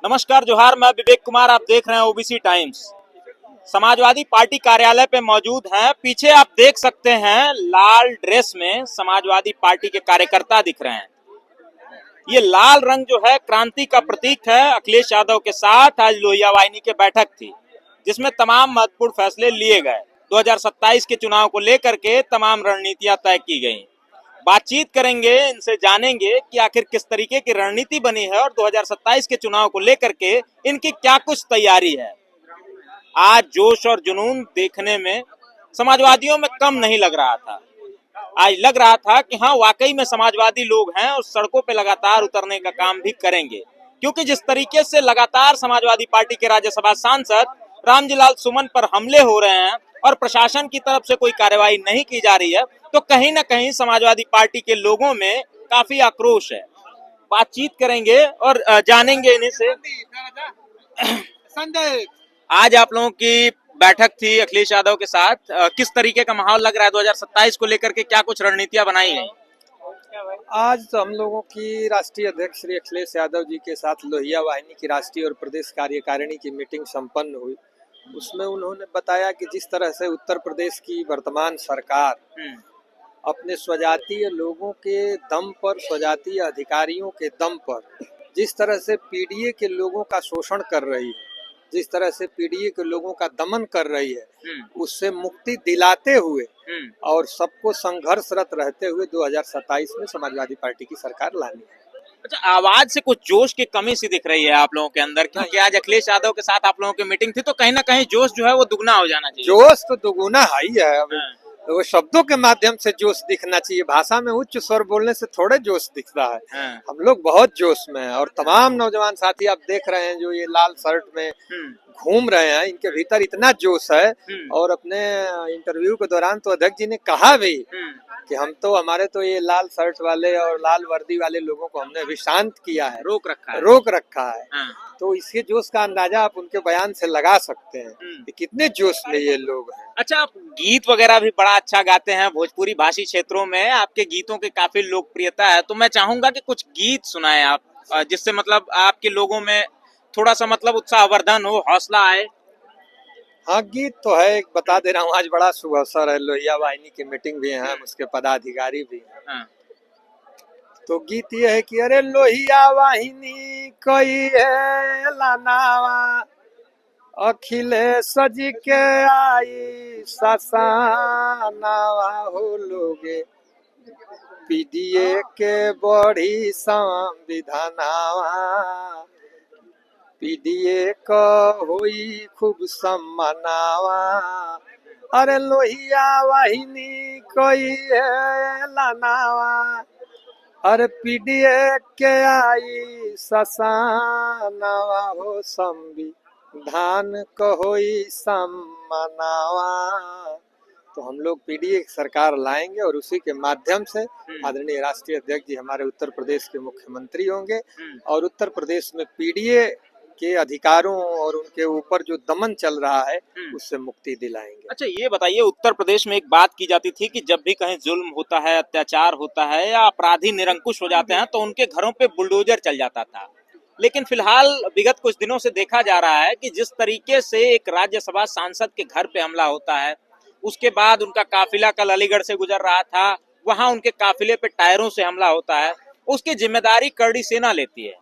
नमस्कार जोहार, मैं विवेक कुमार। आप देख रहे हैं ओबीसी टाइम्स। समाजवादी पार्टी कार्यालय पे मौजूद हैं। पीछे आप देख सकते हैं लाल ड्रेस में समाजवादी पार्टी के कार्यकर्ता दिख रहे हैं। ये लाल रंग जो है क्रांति का प्रतीक है। अखिलेश यादव के साथ आज लोहिया वाहिनी की बैठक थी, जिसमें तमाम महत्वपूर्ण फैसले लिए गए। 2027 के चुनाव को लेकर के तमाम रणनीतियां तय की गई। बातचीत करेंगे, इनसे जानेंगे कि आखिर किस तरीके की रणनीति बनी है और 2027 के चुनाव को लेकर के इनकी क्या कुछ तैयारी है। आज जोश और जुनून देखने में समाजवादियों में कम नहीं लग रहा था। आज लग रहा था कि हाँ, वाकई में समाजवादी लोग हैं और सड़कों पे लगातार उतरने का काम भी करेंगे, क्योंकि जिस तरीके से लगातार समाजवादी पार्टी के राज्यसभा सांसद रामजीलाल सुमन पर हमले हो रहे हैं और प्रशासन की तरफ से कोई कार्रवाई नहीं की जा रही है, तो कहीं ना कहीं समाजवादी पार्टी के लोगों में काफी आक्रोश है। बातचीत करेंगे और जानेंगे इन्हीं से। आज आप लोगों की बैठक थी अखिलेश यादव के साथ, किस तरीके का माहौल लग रहा है? 2027 को लेकर के क्या कुछ रणनीतियां बनाई गई? आज तो हम लोगों की राष्ट्रीय अध्यक्ष श्री अखिलेश यादव जी के साथ लोहिया वाहिनी की राष्ट्रीय और प्रदेश कार्यकारिणी की मीटिंग संपन्न हुई। उसमें उन्होंने बताया कि जिस तरह से उत्तर प्रदेश की वर्तमान सरकार अपने स्वजातीय लोगों के दम पर, स्वजातीय अधिकारियों के दम पर जिस तरह से पीडीए के लोगों का शोषण कर रही है, जिस तरह से पीडीए के लोगों का दमन कर रही है, उससे मुक्ति दिलाते हुए और सबको संघर्षरत रहते हुए 2027 में समाजवादी पार्टी की सरकार लानी है। अच्छा, आवाज से कुछ जोश की कमी सी दिख रही है आप लोगों के अंदर, क्योंकि आज अखिलेश यादव के साथ आप लोगों की मीटिंग थी, तो कहीं ना कहीं जोश जो है वो दुगना हो जाना चाहिए। जोश तो दुगुना ही है। वो शब्दों के माध्यम से जोश दिखना चाहिए। भाषा में उच्च स्वर बोलने से थोड़े जोश दिखता है। हम लोग बहुत जोश में हैं और तमाम नौजवान साथी आप देख रहे हैं जो ये लाल शर्ट में घूम रहे हैं, इनके भीतर इतना जोश है। और अपने इंटरव्यू के दौरान तो अध्यक्ष जी ने कहा भी कि हमारे तो ये लाल शर्ट वाले और लाल वर्दी वाले लोगों को हमने अभी शांत किया है, रोक रखा है। तो इसके जोश का अंदाजा आप उनके बयान से लगा सकते हैं कि कितने जोश में ये लोग हैं। अच्छा, आप गीत वगैरह भी बड़ा अच्छा गाते हैं। भोजपुरी भाषी क्षेत्रों में आपके गीतों की काफी लोकप्रियता है, तो मैं चाहूंगा कि कुछ गीत सुनाएं आप, जिससे मतलब आपके लोगों में थोड़ा सा मतलब उत्साहवर्धन हो, हौसला आए। हाँ, गीत तो है। एक बता दे रहा हूँ, आज बड़ा शुभ अवसर है, लोहिया वाहिनी की मीटिंग भी है, उसके पदाधिकारी भी हैं। तो गीत ये है कि अरे लोहिया वाहिनी कोई है लानावा, अखिलेश जी के आई ससानावा हो लोगे, पीडीए के बड़ी संविधानावा, पीडीए को होई खूब सम्मानावा, अरे लोहिया वाहिनी कोई है लानावा, अरे पीडीए के आई ससानावा हो, संविधान को होई सम्मानावा। तो हम लोग पीडीए की सरकार लाएंगे और उसी के माध्यम से आदरणीय राष्ट्रीय अध्यक्ष जी हमारे उत्तर प्रदेश के मुख्यमंत्री होंगे और उत्तर प्रदेश में पीडीए के अधिकारों और उनके ऊपर जो दमन चल रहा है उससे मुक्ति दिलाएंगे। अच्छा, ये बताइए, उत्तर प्रदेश में एक बात की जाती थी कि जब भी कहीं जुल्म होता है, अत्याचार होता है या अपराधी निरंकुश हो जाते हैं, तो उनके घरों पे बुलडोजर चल जाता था। लेकिन फिलहाल विगत कुछ दिनों से देखा जा रहा है कि जिस तरीके से एक राज्यसभा सांसद के घर पे हमला होता है, उसके बाद उनका काफिला कल अलीगढ़ से गुजर रहा था, वहां उनके काफिले पे टायरों से हमला होता है, उसकी जिम्मेदारी करड़ी सेना लेती है।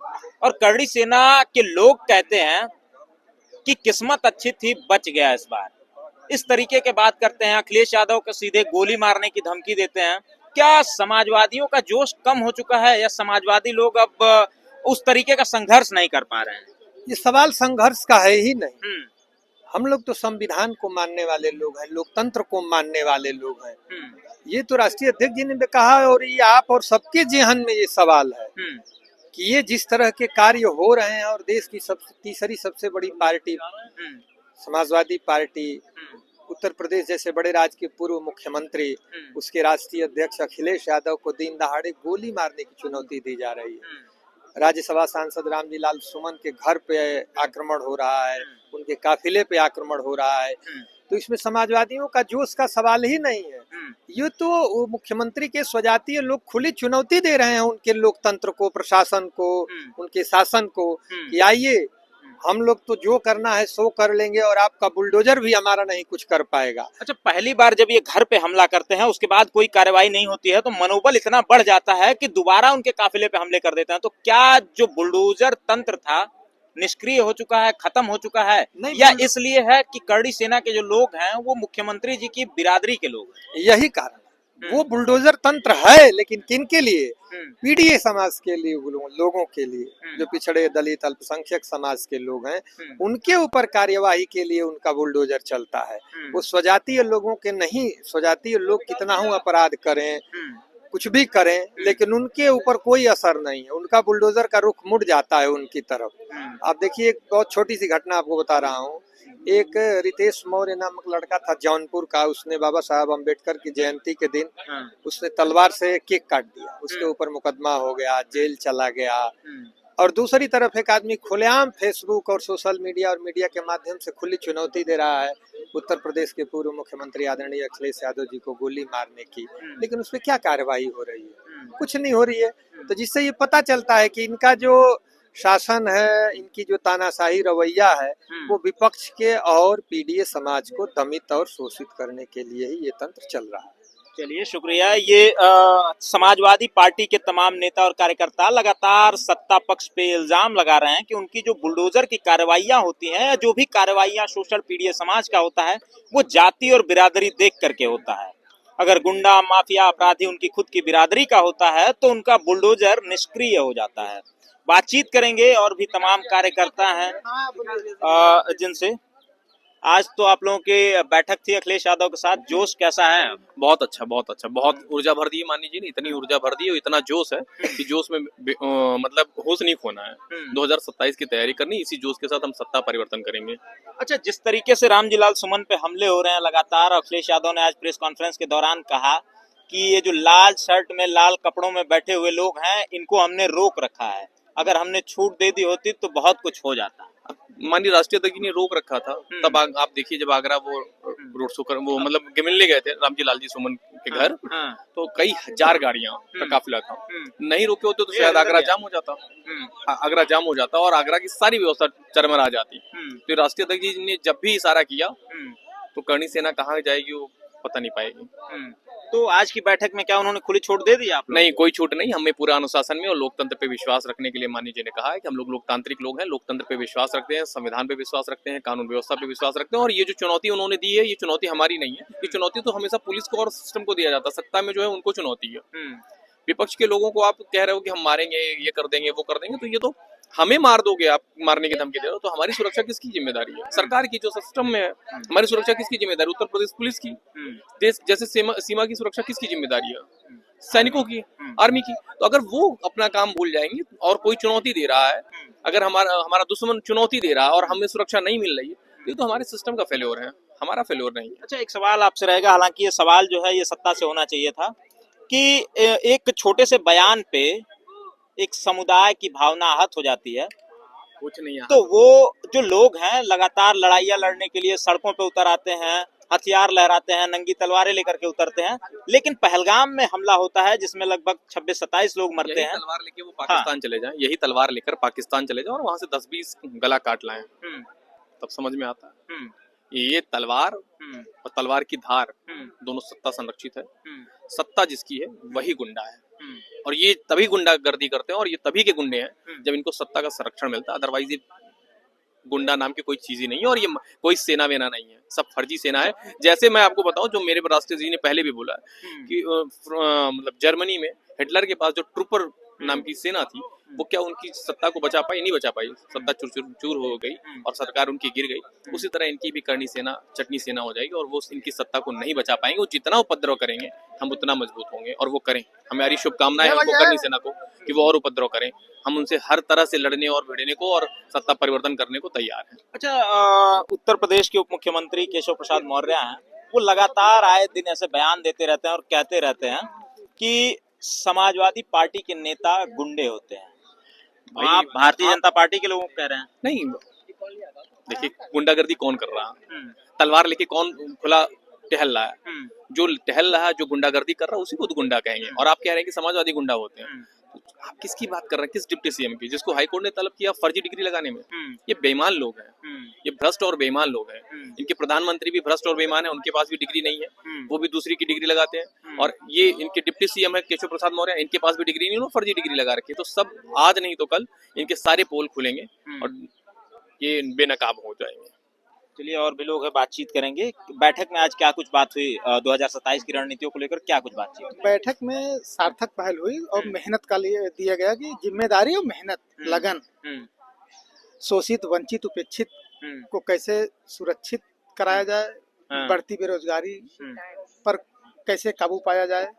और करड़ी सेना के लोग कहते हैं कि किस्मत अच्छी थी, बच गया इस बार। इस तरीके के बात करते हैं, अखिलेश यादव को सीधे गोली मारने की धमकी देते हैं। क्या समाजवादियों का जोश कम हो चुका है या समाजवादी लोग अब उस तरीके का संघर्ष नहीं कर पा रहे हैं? ये सवाल संघर्ष का है ही नहीं। हम लोग तो संविधान को मानने वाले लोग हैं, लोकतंत्र को मानने वाले लोग हैं। ये तो राष्ट्रीय अध्यक्ष जी ने भी कहा और ये आप और सबके जेहन में ये सवाल है कि ये जिस तरह के कार्य हो रहे हैं और देश की तीसरी सबसे बड़ी पार्टी समाजवादी पार्टी, उत्तर प्रदेश जैसे बड़े राज्य के पूर्व मुख्यमंत्री, उसके राष्ट्रीय अध्यक्ष अखिलेश यादव को दिन दहाड़े गोली मारने की चुनौती दी जा रही है। राज्यसभा सांसद रामजीलाल सुमन के घर पे आक्रमण हो रहा है, उनके काफिले पे आक्रमण हो रहा है। तो इसमें समाजवादियों का जोश का सवाल ही नहीं है। ये तो वो मुख्यमंत्री के स्वजातीय लोग खुली चुनौती दे रहे हैं उनके लोकतंत्र को, प्रशासन को, उनके शासन को कि आइए हम लोग तो जो करना है सो कर लेंगे और आपका बुलडोजर भी हमारा नहीं कुछ कर पाएगा। अच्छा, पहली बार जब ये घर पे हमला करते हैं उसके बाद कोई कार्रवाई नहीं होती है तो मनोबल इतना बढ़ जाता है कि दोबारा उनके काफिले पे हमले कर देते हैं। तो क्या जो बुलडोजर तंत्र था निष्क्रिय हो चुका है, खत्म हो चुका है, या इसलिए है कि करड़ी सेना के जो लोग हैं वो मुख्यमंत्री जी की बिरादरी के लोग हैं? यही कारण वो बुलडोजर तंत्र है, लेकिन किन के लिए? पीडीए समाज के लिए, लोगों के लिए, जो पिछड़े दलित अल्पसंख्यक समाज के लोग हैं उनके ऊपर कार्यवाही के लिए उनका बुलडोजर चलता है। वो स्वजातीय लोगों के नहीं। स्वजातीय लोग कितना ही अपराध करें, कुछ भी करें, लेकिन उनके ऊपर कोई असर नहीं है। उनका बुलडोजर का रुख मुड़ जाता है उनकी तरफ। आप देखिए, एक बहुत छोटी सी घटना आपको बता रहा हूँ। एक रितेश मौर्य नामक लड़का था जौनपुर का। उसने बाबा साहब अम्बेडकर की जयंती के दिन उसने तलवार से केक काट दिया। उसके ऊपर मुकदमा हो गया, जेल चला गया। और दूसरी तरफ एक आदमी खुलेआम फेसबुक और सोशल मीडिया और मीडिया के माध्यम से खुली चुनौती दे रहा है उत्तर प्रदेश के पूर्व मुख्यमंत्री आदरणीय अखिलेश यादव जी को गोली मारने की, लेकिन उसपे क्या कार्रवाई हो रही है? कुछ नहीं हो रही है। तो जिससे ये पता चलता है कि इनका जो शासन है, इनकी जो तानाशाही रवैया है, वो विपक्ष के और पीडीए समाज को दमित और शोषित करने के लिए ही ये तंत्र चल रहा है। चलिए, शुक्रिया। ये समाजवादी पार्टी के तमाम नेता और कार्यकर्ता लगातार सत्ता पक्ष पे इल्जाम लगा रहे हैं कि उनकी जो बुलडोजर की कार्रवाइयां होती हैं या जो भी कार्रवाइयां सोशल पीडीए समाज का होता है वो जाति और बिरादरी देख करके होता है। अगर गुंडा माफिया अपराधी उनकी खुद की बिरादरी का होता है तो उनका बुलडोजर निष्क्रिय हो जाता है। बातचीत करेंगे और भी तमाम कार्यकर्ता हैं जिनसे। आज तो आप लोगों की बैठक थी अखिलेश यादव के साथ, जोश कैसा है? बहुत अच्छा, बहुत अच्छा, बहुत ऊर्जा भर दी है माननीय जी ने। इतनी ऊर्जा भर दी है, इतना जोश है कि जोश में मतलब होश नहीं खोना है। 2027 की तैयारी करनी, इसी जोश के साथ हम सत्ता परिवर्तन करेंगे। अच्छा, जिस तरीके से रामजीलाल सुमन पे हमले हो रहे हैं लगातार, अखिलेश यादव ने आज प्रेस कॉन्फ्रेंस के दौरान कहा कि ये जो लाल शर्ट में लाल कपड़ों में बैठे हुए लोग हैं इनको हमने रोक रखा है, अगर हमने छूट दे दी होती तो बहुत कुछ हो जाता। माननीय राष्ट्रीय अध्यक्ष ने रोक रखा था। तब आप देखिए, जब आगरा वो रोड शो कर वो मतलब मिलने गए थे रामजीलाल जी सुमन के घर, तो कई हजार गाड़ियां का काफिला था। नहीं रोके होते तो शायद आगरा जाम हो जाता। आगरा जाम हो जाता और आगरा की सारी व्यवस्था चरमरा जाती। तो राष्ट्रीय अध्यक्ष जी ने जब भी इशारा किया तो करणी सेना कहाँ जाएगी वो पता नहीं पाएगी। तो आज की बैठक में क्या उन्होंने खुली छूट दे दी आप? नहीं, कोई छूट नहीं। हमें पूरा अनुशासन में और लोकतंत्र पे विश्वास रखने के लिए माननीय जी ने कहा है कि हम लोग लोकतांत्रिक लोग हैं, लोकतंत्र पे विश्वास रखते हैं, संविधान पे विश्वास रखते हैं, कानून व्यवस्था पे विश्वास रखते हैं। और ये जो चुनौती उन्होंने दी है, ये चुनौती हमारी नहीं है। ये चुनौती तो हमेशा पुलिस को और सिस्टम को दिया जाता है। सत्ता में जो है उनको चुनौती है। विपक्ष के लोगों को आप कह रहे हो कि हम मारेंगे, ये कर देंगे, वो कर देंगे, तो ये तो हमें मार दोगे, आप मारने की धमकी दे रहे हो, तो हमारी सुरक्षा किसकी जिम्मेदारी है? सरकार की, जो सिस्टम में है। हमारी सुरक्षा किसकी जिम्मेदारी? उत्तर प्रदेश पुलिस की। देश जैसे सीमा की सुरक्षा किसकी जिम्मेदारी है? सैनिकों की, आर्मी की। तो अगर वो अपना काम भूल जाएंगे और कोई चुनौती दे रहा है, अगर हमारा दुश्मन चुनौती दे रहा है और हमें सुरक्षा नहीं मिल रही है, ये तो हमारे सिस्टम का फेल्योर है, हमारा फेल्योर नहीं है। अच्छा, एक सवाल आपसे रहेगा, हालांकि ये सवाल जो है ये सत्ता से होना चाहिए था, कि एक छोटे से बयान पे एक समुदाय की भावना आहत हो जाती है। कुछ नहीं है। तो वो जो लोग हैं लगातार लड़ाइयाँ लड़ने के लिए सड़कों पे उतर आते हैं, हथियार लहराते हैं, नंगी तलवारें लेकर के उतरते हैं, लेकिन पहलगाम में हमला होता है जिसमें लगभग 26-27 लोग मरते हैं। तलवार लेके वो पाकिस्तान चले जाएं, यही तलवार लेकर पाकिस्तान चले जाएं और वहां से 10-20 गला काट लाएं, तब समझ में आता है। ये तलवार और तलवार की धार दोनों सत्ता संरक्षित है। सत्ता जिसकी है वही गुंडा है, और ये तभी गुंडागर्दी करते हैं और ये तभी के गुंडे हैं जब इनको सत्ता का संरक्षण मिलता है। अदरवाइज ये गुंडा नाम की कोई चीज ही नहीं है और ये कोई सेना वेना नहीं है, सब फर्जी सेना है। जैसे मैं आपको बताऊं, जो मेरे राष्ट्रीय जी ने पहले भी बोला कि मतलब जर्मनी में हिटलर के पास जो ट्रूपर नाम की सेना थी, वो क्या उनकी सत्ता को बचा पाई? नहीं बचा पाई। सत्ता चूर हो गई और सरकार उनकी गिर गई। उसी तरह इनकी भी करनी सेना चटनी सेना हो जाएगी और वो इनकी सत्ता को नहीं बचा पाएंगे। वो जितना उपद्रव करेंगे हम उतना मजबूत होंगे और वो करें। हमारी शुभकामनाएं है उनको, करनी सेना को, कि वो और उपद्रव करें। हम उनसे हर तरह से लड़ने और भिड़ने को और सत्ता परिवर्तन करने को तैयार हैं। अच्छा, उत्तर प्रदेश के उप मुख्यमंत्री केशव प्रसाद मौर्य हैं, वो लगातार आए दिन ऐसे बयान देते रहते हैं और कहते रहते हैं कि समाजवादी पार्टी के नेता गुंडे होते हैं। आप भारतीय जनता पार्टी के लोगों को कह रहे हैं? नहीं, देखिए गुंडागर्दी कौन कर रहा है, तलवार लेके कौन खुला टहल रहा है, जो टहल रहा है, जो गुंडागर्दी कर रहा है उसी को तो गुंडा कहेंगे। और आप कह रहे हैं कि समाजवादी गुंडा होते हैं, तो आप किसकी बात कर रहे हैं, किस डिप्टी सीएम की, जिसको हाईकोर्ट ने तलब किया फर्जी डिग्री लगाने में? ये बेईमान लोग हैं, ये भ्रष्ट और बेईमान लोग हैं। इनके प्रधानमंत्री भी भ्रष्ट और बेईमान है, उनके पास भी डिग्री नहीं है, वो भी दूसरी की डिग्री लगाते हैं। और ये इनके डिप्टी सीएम है केशव प्रसाद मौर्य, इनके पास भी डिग्री नहीं, उन्होंने फर्जी डिग्री लगा रखी है। तो सब आज नहीं तो कल इनके सारे पोल खुलेंगे और ये बेनकाब हो जाएंगे। चलिए और भी लोग हैं, बातचीत करेंगे। बैठक में आज क्या कुछ बात हुई 2027 की रणनीतियों को लेकर, क्या कुछ बातचीत हुई? बैठक में सार्थक पहल हुई और मेहनत का लिए दिया गया कि जिम्मेदारी और मेहनत, लगन, शोषित, वंचित, उपेक्षित को कैसे सुरक्षित कराया जाए, बढ़ती बेरोजगारी पर कैसे काबू पाया जाए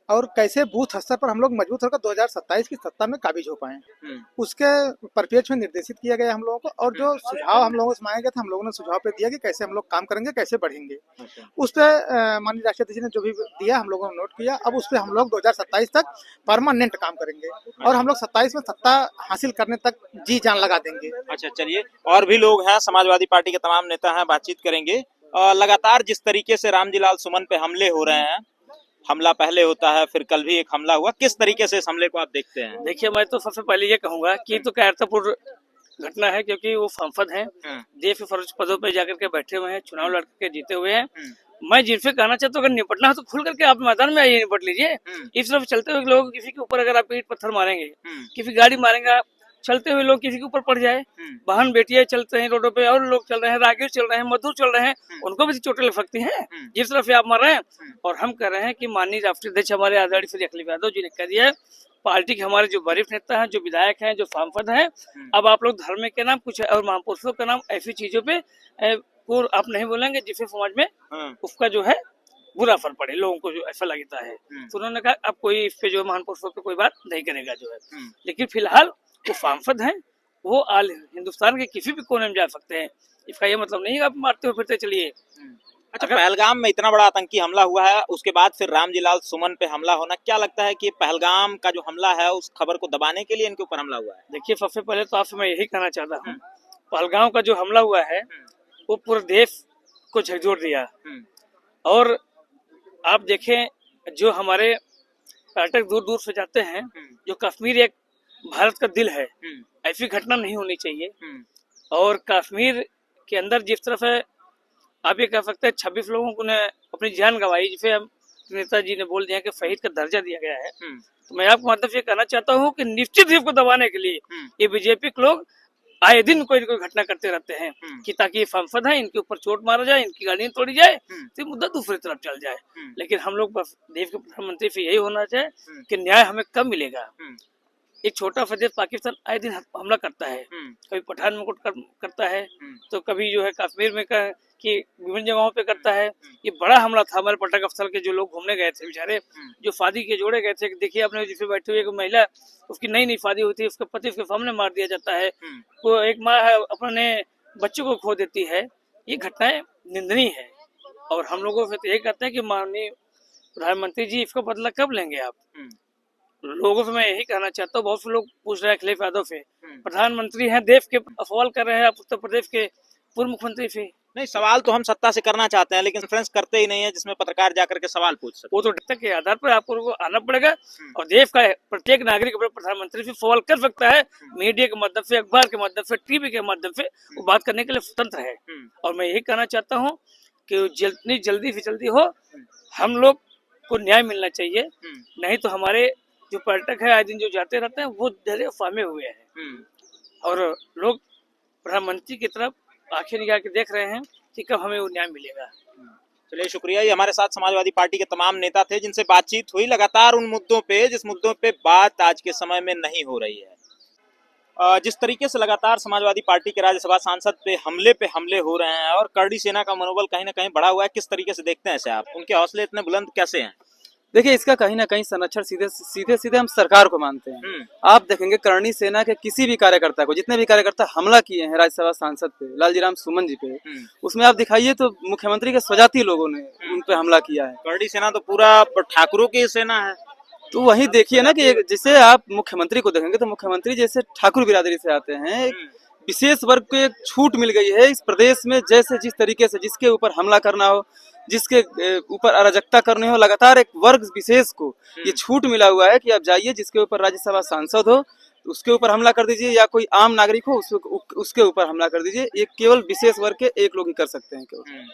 और कैसे बूथ स्तर पर हम लोग मजबूत होकर 2027 की सत्ता में काबिज हो पाए, उसके परिप्रेक्ष्य में निर्देशित किया गया हम लोगों को। और जो सुझाव हम लोगों से मांगे गए थे, हम लोगों ने सुझाव पे दिया कि कैसे हम लोग काम करेंगे, कैसे बढ़ेंगे। उस पर माननीय राष्ट्रपति जी ने जो भी दिया हम लोगों ने नोट किया। अब उस पर हम लोग 2027 तक परमानेंट काम करेंगे और हम लोग 27 में सत्ता हासिल करने तक जी जान लगा देंगे। अच्छा चलिए, और भी लोग हैं, समाजवादी पार्टी के तमाम नेता हैं, बातचीत करेंगे। लगातार जिस तरीके से रामजी लाल सुमन पे हमले हो रहे हैं, हमला पहले होता है, फिर कल भी एक हमला हुआ, किस तरीके से इस हमले को आप देखते हैं? देखिए, मैं तो सबसे पहले ये कहूंगा कि तो कायरतापूर्ण घटना है, क्योंकि वो सांसद हैं, देश के सर्वोच्च पदों पर जाकर के बैठे हुए हैं, चुनाव लड़ के जीते हुए हैं। मैं जिनसे कहना चाहता हूँ, अगर निपटना है तो खुल करके आप मैदान में आइए, निपट लीजिए। इस तरफ चलते हुए लोग किसी के ऊपर अगर आप ईंट पत्थर मारेंगे, किसी गाड़ी मारेंगे, चलते हुए लोग किसी के ऊपर पड़ जाए, बहन बेटियां चलते हैं रोडों पे और लोग चल रहे हैं, राहगीर चल रहे हैं, मजदूर चल रहे हैं, उनको भी चोटें लग सकती हैं जिस तरफ से आप मार रहे हैं। और हम कह रहे हैं कि माननीय राष्ट्रीय अध्यक्ष हमारे आदरणीय श्री अखिलेश यादव जी ने कह दिया है, पार्टी के हमारे जो वरिष्ठ नेता हैं, जो विधायक हैं, जो सांसद हैं, अब आप लोग धर्म के नाम कुछ और महापुरुषों के नाम ऐसी चीजों पे आप नहीं बोलेंगे जिससे समाज में उसका जो है बुरा फल पड़े, लोगों को जो ऐसा लगता है। तो उन्होंने कहा अब कोई इस पे जो महापुरुषों पे कोई बात नहीं करेगा जो है। लेकिन फिलहाल वो सांसद हैं, वो आल हिंदुस्तान के किसी भी कोने में जा सकते हैं। इसका ये मतलब नहीं है आप मारते हुए फिरते चलिए। अच्छा, पहलगाम में इतना बड़ा आतंकी हमला हुआ है, उसके बाद फिर रामजी लाल सुमन पे हमला होना, क्या लगता है कि पहलगाम का जो हमला है उस खबर को दबाने के लिए इनके ऊपर हमला हुआ है? देखिए, सबसे पहले तो आपसे मैं यही कहना चाहता हूँ, पहलगाम का जो हमला हुआ है वो पूरे देश को झकझोर दिया। और आप देखें, जो हमारे पर्यटक दूर दूर से जाते हैं, जो कश्मीर एक भारत का दिल है, ऐसी घटना नहीं होनी चाहिए। और कश्मीर के अंदर जिस तरफ है, आप ये कह सकते हैं 26 लोगों ने अपनी जान गंवाई, जिसे हम नेताजी ने बोल दिया कि शहीद का दर्जा दिया गया है। तो मैं आपको मतलब ये कहना चाहता हूँ कि निश्चित ही को दबाने के लिए ये बीजेपी के लोग आए दिन कोई न कोई घटना करते रहते हैं कि ताकि ये सांसद है, इनके ऊपर चोट मारा जाए, इनकी गाड़ियां तोड़ी जाए, तो मुद्दा दूसरी तरफ चल जाए। लेकिन हम लोग बस देश के प्रधानमंत्री से यही होना चाहिए कि न्याय हमें कब मिलेगा। एक छोटा सा देश पाकिस्तान आए दिन हमला करता है, कभी पठानकोट करता है, तो कभी जो है कश्मीर में कि विभिन्न जगहों पे करता है। ये बड़ा हमला था हमारे पर्यटक स्थल के जो लोग घूमने गए थे, बेचारे जो शादी के जोड़े गए थे, देखिए आपने जिसमें बैठी हुई एक महिला, उसकी नई शादी हुई थी, उसके पति उसके सामने मार दिया जाता है, वो एक माँ है अपने बच्चों को खो देती है। ये घटनाएं निंदनीय है और हम लोगों से तो यही कहते हैं कि माननीय प्रधानमंत्री जी इसका बदला कब लेंगे आप। लोगों से मैं यही कहना चाहता हूँ, बहुत से लोग पूछ रहे हैं अखिलेश यादव से, प्रधानमंत्री हैं, देश के सवाल कर रहे हैं आप उत्तर प्रदेश के पूर्व मुख्यमंत्री से। नहीं, सवाल तो हम सत्ता से करना चाहते हैं, लेकिन कॉन्फ्रेंस करते ही नहीं है जिसमें पत्रकार जाकर के सवाल पूछ सके। वो तो डेटा के आधार पर आपको आना पड़ेगा और देश का प्रत्येक नागरिक अपने प्रधानमंत्री से सवाल कर सकता है, मीडिया के माध्यम से, अखबार के माध्यम से, टीवी के माध्यम से, वो बात करने के लिए स्वतंत्र है। और मैं यही कहना चाहता हूँ कि जितनी जल्दी से जल्दी हो, हम लोग को न्याय मिलना चाहिए। नहीं तो हमारे जो पर्यटक है आए दिन जो जाते रहते हैं, वो धैर्य फामे हुए हैं और लोग प्रधानमंत्री की तरफ आंखें निकाल के देख रहे हैं कि कब हमें वो न्याय मिलेगा। चलिए, शुक्रिया। ये हमारे साथ समाजवादी पार्टी के तमाम नेता थे जिनसे बातचीत हुई, लगातार उन मुद्दों पे जिस मुद्दों पे बात आज के समय में नहीं हो रही है। जिस तरीके से लगातार समाजवादी पार्टी के राज्यसभा सांसद पे हमले हो रहे हैं और करड़ी सेना का मनोबल कहीं ना कहीं बढ़ा हुआ है, किस तरीके से देखते हैं इसे आप? उनके हौसले इतने बुलंद कैसे हैं? देखिए, इसका कहीं ना कहीं संरक्षण सीधे हम सरकार को मानते हैं। आप देखेंगे करणी सेना के किसी भी कार्यकर्ता को, जितने भी कार्यकर्ता हमला किए हैं राज्यसभा सांसद पे, लालजी राम सुमन जी पे, उसमें आप दिखाइए तो मुख्यमंत्री के स्वजाती लोगों ने उन पे हमला किया है। करड़ी सेना तो पूरा ठाकुरों की सेना है। तो वही देखिए ना कि जिसे आप मुख्यमंत्री को देखेंगे तो मुख्यमंत्री जैसे ठाकुर बिरादरी से आते हैं, विशेष वर्ग को एक छूट मिल गई है इस प्रदेश में, जैसे जिस तरीके से जिसके ऊपर हमला करना हो, जिसके ऊपर अराजकता करनी हो, लगातार एक वर्ग विशेष को ये छूट मिला हुआ है कि आप जाइए, जिसके ऊपर राज्यसभा सांसद हो उसके ऊपर हमला कर दीजिए, या कोई आम नागरिक हो उसके ऊपर हमला कर दीजिए। ये केवल विशेष वर्ग के एक लोग ही कर सकते हैं केवल।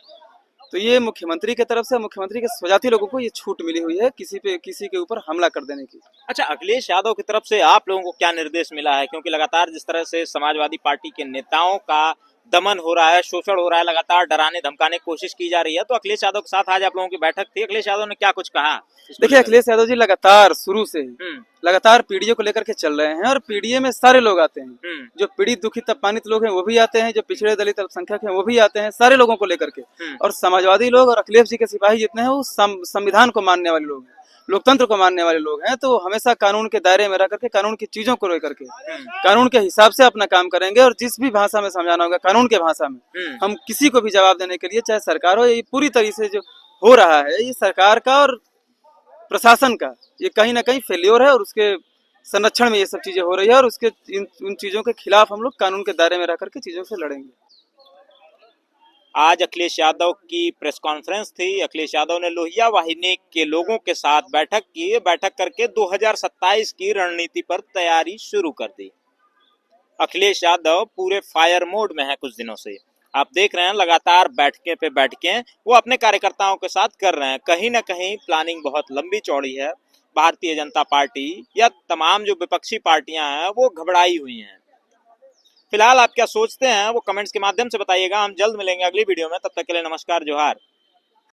तो ये मुख्यमंत्री की तरफ से, मुख्यमंत्री के स्वजाती लोगों को ये छूट मिली हुई है किसी के ऊपर हमला कर देने की। अच्छा, अखिलेश यादव की तरफ से आप लोगों को क्या निर्देश मिला है? क्योंकि लगातार जिस तरह से समाजवादी पार्टी के नेताओं का दमन हो रहा है, शोषण हो रहा है, लगातार डराने धमकाने की कोशिश की जा रही है, तो अखिलेश यादव के साथ आज आप लोगों की बैठक थी, अखिलेश यादव ने क्या कुछ कहा? देखिए, अखिलेश यादव जी लगातार शुरू से ही लगातार पीडीए को लेकर के चल रहे हैं, और पीडीए में सारे लोग आते हैं, जो पीड़ित दुखित अपमानित लोग हैं वो भी आते हैं, जो पिछड़े दलित अल्पसंख्यक हैं वो भी आते हैं, सारे लोगों को लेकर के। और समाजवादी लोग और अखिलेश जी के सिपाही जितने हैं वो संविधान को मानने वाले लोग हैं, लोकतंत्र को मानने वाले लोग हैं। तो हमेशा कानून के दायरे में रह करके, कानून की चीजों को लेकर के, कानून के हिसाब से अपना काम करेंगे, और जिस भी भाषा में समझाना होगा कानून के भाषा में हम किसी को भी जवाब देने के लिए, चाहे सरकार हो, ये पूरी तरीके से जो हो रहा है ये सरकार का और प्रशासन का ये कहीं ना कहीं फेल्योर है, और उसके संरक्षण में ये सब चीजें हो रही है, और उसके उन चीजों के खिलाफ हम लोग कानून के दायरे में रह करके चीजों से लड़ेंगे। आज अखिलेश यादव की प्रेस कॉन्फ्रेंस थी। अखिलेश यादव ने लोहिया वाहिनी के लोगों के साथ बैठक की, बैठक करके 2027 की रणनीति पर तैयारी शुरू कर दी। अखिलेश यादव पूरे फायर मोड में है कुछ दिनों से, आप देख रहे हैं लगातार बैठकें पे बैठकें वो अपने कार्यकर्ताओं के साथ कर रहे हैं। कहीं ना कहीं प्लानिंग बहुत लंबी चौड़ी है। भारतीय जनता पार्टी या तमाम जो विपक्षी पार्टियां हैं वो घबराई हुई हैं। फिलहाल आप क्या सोचते हैं वो कमेंट्स के माध्यम से बताइएगा। हम जल्द मिलेंगे अगली वीडियो में, तब तक के लिए नमस्कार, जोहार।